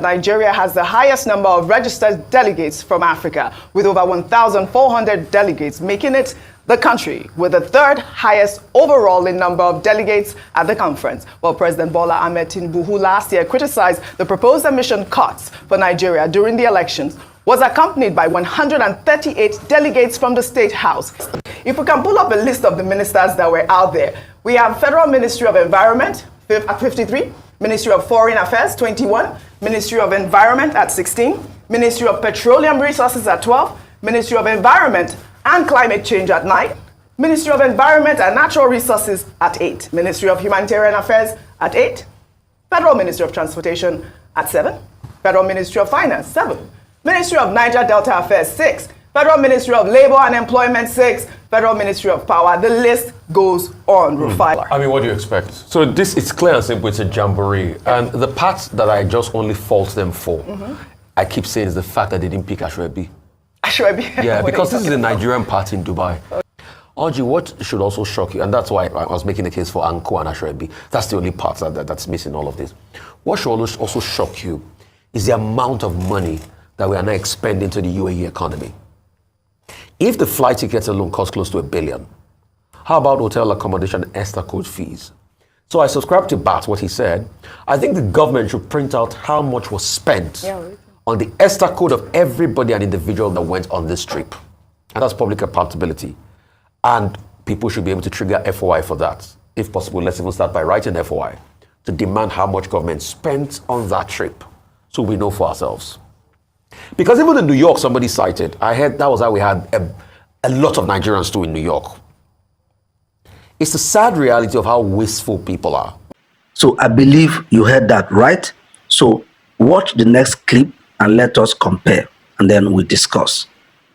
Nigeria has the highest number of registered delegates from Africa, with over 1,400 delegates, making it the country with the third highest overall in number of delegates at the conference. Well, President Bola Ahmed Tinubu, who last year criticized the proposed emission cuts for Nigeria during the elections, was accompanied by 138 delegates from the State House. If we can pull up a list of the ministers that were out there, we have Federal Ministry of Environment at 53, Ministry of Foreign Affairs 21, Ministry of Environment at 16, Ministry of Petroleum Resources at 12, Ministry of Environment and Climate Change at 9, Ministry of Environment and Natural Resources at 8, Ministry of Humanitarian Affairs at 8, Federal Ministry of Transportation at 7, Federal Ministry of Finance 7, Ministry of Niger Delta Affairs 6, Federal Ministry of Labor and Employment 6, Federal Ministry of Power. The list goes on, Rufai. I mean, what do you expect? So this is clear and simple, it's a jamboree. And the part that I just only fault them for, I keep saying, is the fact that they didn't pick Ashwebi. Ashwebi? Yeah, because this is a Nigerian party in Dubai. Audrey, what should also shock you, and that's why I was making the case for Anko and Ashwebi, that's the only part that's missing all of this. What should also shock you is the amount of money that we are now expending to the UAE economy. If the flight tickets alone cost close to $1 billion, how about hotel accommodation and ESTA code fees? So I subscribe to Bat, what he said. I think the government should print out how much was spent on the ESTA code of everybody and individual that went on this trip. And that's public accountability. And people should be able to trigger FOI for that. If possible, let's even start by writing FOI to demand how much government spent on that trip so we know for ourselves. Because even in New York, somebody cited, I heard that was how we had a lot of Nigerians too in New York. It's the sad reality of how wasteful people are. So I believe you heard that right. So watch the next clip and let us compare, and then we discuss.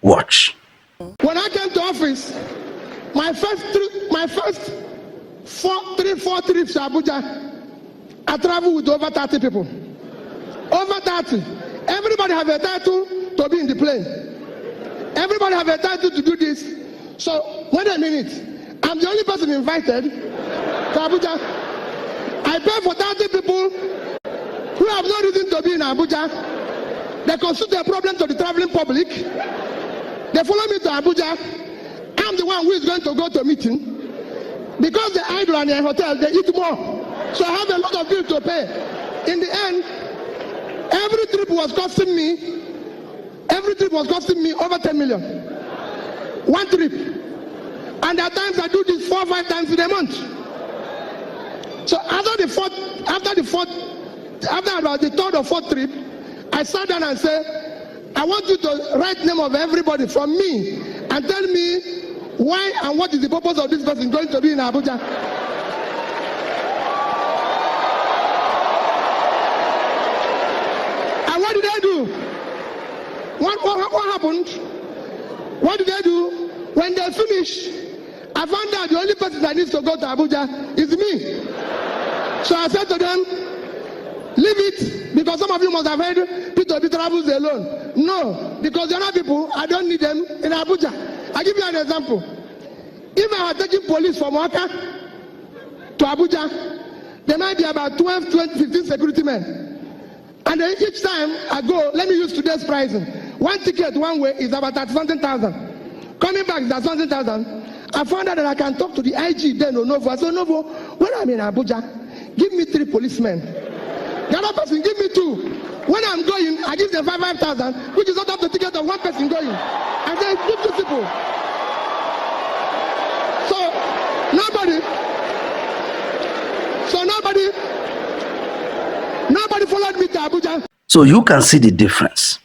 Watch. When I came to office, my first 4 trips to Abuja, I traveled with over 30 people. Over 30. Everybody have a title to be in the plane. Everybody have a title to do this. So, wait a minute. I'm the only person invited to Abuja. I pay for 30 people who have no reason to be in Abuja. They constitute a problem to the traveling public. They follow me to Abuja. I'm the one who is going to go to meeting. Because they idle in a hotel, they eat more. So I have a lot of bills to pay. In the end, every trip was costing me over 10 million. One trip. And at times I do this 4 or 5 times in a month. So after about the third or fourth trip, I sat down and said, I want you to write name of everybody from me and tell me why and what is the purpose of this person going to be in Abuja. And what did they do? What happened? What did they do? When they finished, I found out the only person that needs to go to Abuja is me. So I said to them, leave it, because some of you must have heard Peter Obi travels alone. No, because the other people, I don't need them in Abuja. I'll give you an example. If I had taken police from Waka to Abuja, there might be about 12, 20, 15 security men. And then each time I go, let me use today's pricing. One ticket one way is about 30,000. Coming back is at 20,000. I found out that I can talk to the IG then or Novo. I said, Novo, when I'm in Abuja, give me 3 policemen. The other person, give me 2. When I'm going, I give them 5,000, which is not up the ticket of one person going. And then give 2 people. So nobody followed me to Abuja. So you can see the difference.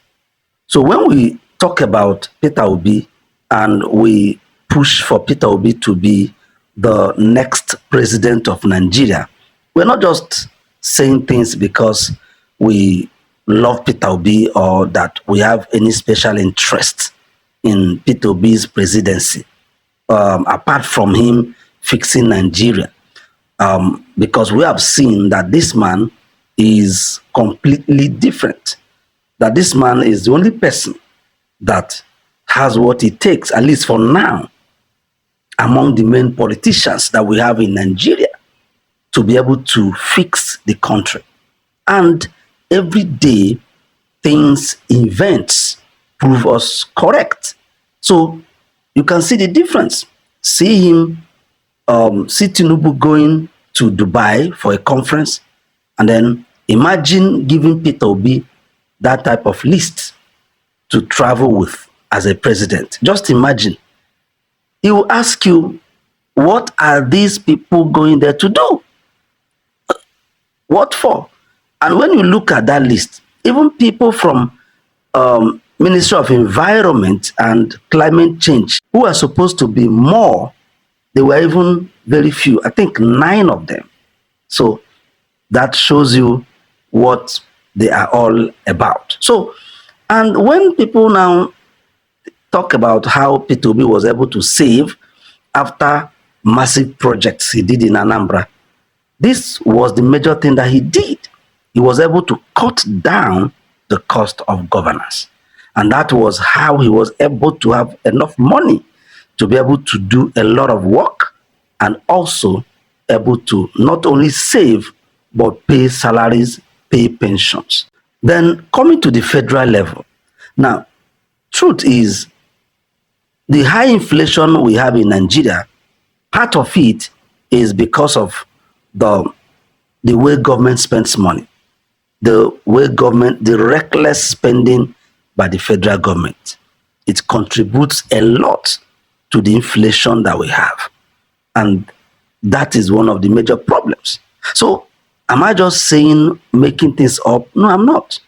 So when we talk about Peter Obi and we push for Peter Obi to be the next president of Nigeria, we're not just saying things because we love Peter Obi or that we have any special interest in Peter Obi's presidency, apart from him fixing Nigeria. Because we have seen that this man is completely different. That this man is the only person that has what it takes, at least for now, among the main politicians that we have in Nigeria, to be able to fix the country. And every day events prove us correct. So you can see the difference. See him, see Tinubu going to Dubai for a conference, and then imagine giving Peter Obi that type of list to travel with as a president. Just imagine. He will ask you, what are these people going there to do? What for? And when you look at that list, even people from Ministry of Environment and Climate Change, who are supposed to be more, they were even very few. I think 9 of them. So that shows you what they are all about. So, and when people now talk about how Peter Obi was able to save after massive projects he did in Anambra, this was the major thing that he did. He was able to cut down the cost of governance. And that was how he was able to have enough money to be able to do a lot of work and also able to not only save, but pay salaries, pay pensions. Then coming to the federal level. Now, truth is, the high inflation we have in Nigeria, part of it is because of the way government spends money, the reckless spending by the federal government. It contributes a lot to the inflation that we have. And that is one of the major problems. So, am I just saying, making things up? No, I'm not.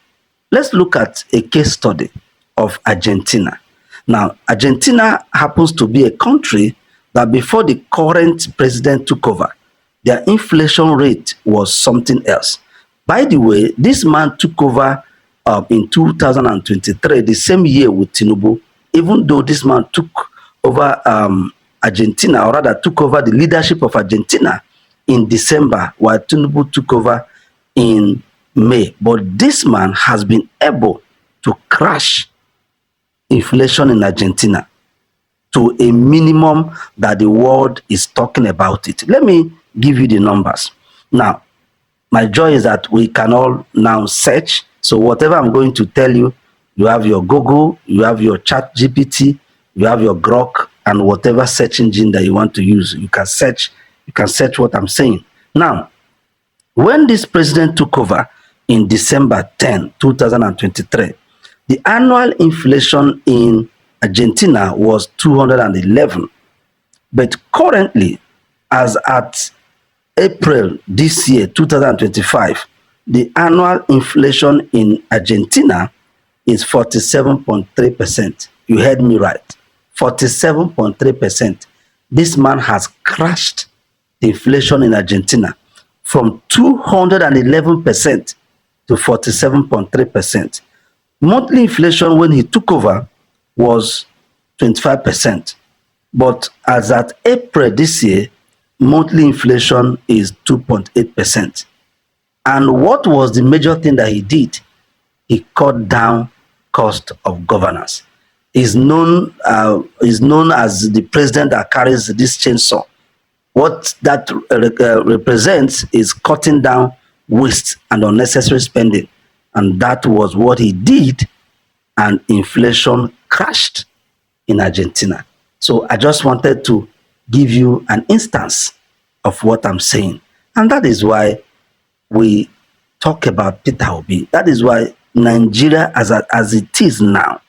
Let's look at a case study of Argentina. Now, Argentina happens to be a country that before the current president took over, their inflation rate was something else. By the way, this man took over in 2023, the same year with Tinubu, even though this man took over Argentina, or rather took over the leadership of Argentina in December, while Tinubu took over in May. But this man has been able to crash inflation in Argentina to a minimum that the world is talking about it. Let me give you the numbers. Now, my joy is that we can all now search. So whatever I'm going to tell you, you have your Google, you have your Chat GPT, you have your Grok, and whatever search engine that you want to use, you can search what I'm saying. Now, when this president took over in December 10, 2023, the annual inflation in Argentina was 211. But currently, as at April this year, 2025, the annual inflation in Argentina is 47.3%. You heard me right. 47.3%. This man has crashed the inflation in Argentina from 211% to 47.3%. Monthly inflation when he took over was 25%. But as at April this year, monthly inflation is 2.8%. And what was the major thing that he did? He cut down cost of governance. He's known as the president that carries this chainsaw. What that represents is cutting down waste and unnecessary spending. And that was what he did, and inflation crashed in Argentina. So I just wanted to give you an instance of what I'm saying. And that is why we talk about Peter Obi. That is why Nigeria, as it is now,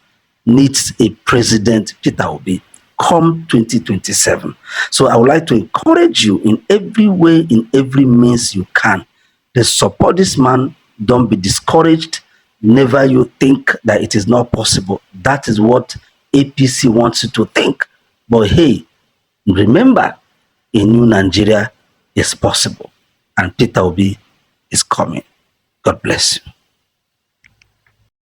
needs a president, Peter Obi, come 2027. So I would like to encourage you in every way, in every means you can, to support this man. Don't be discouraged. Never you think that it is not possible. That is what APC wants you to think. But hey, remember, a new Nigeria is possible. And Peter Obi is coming. God bless you.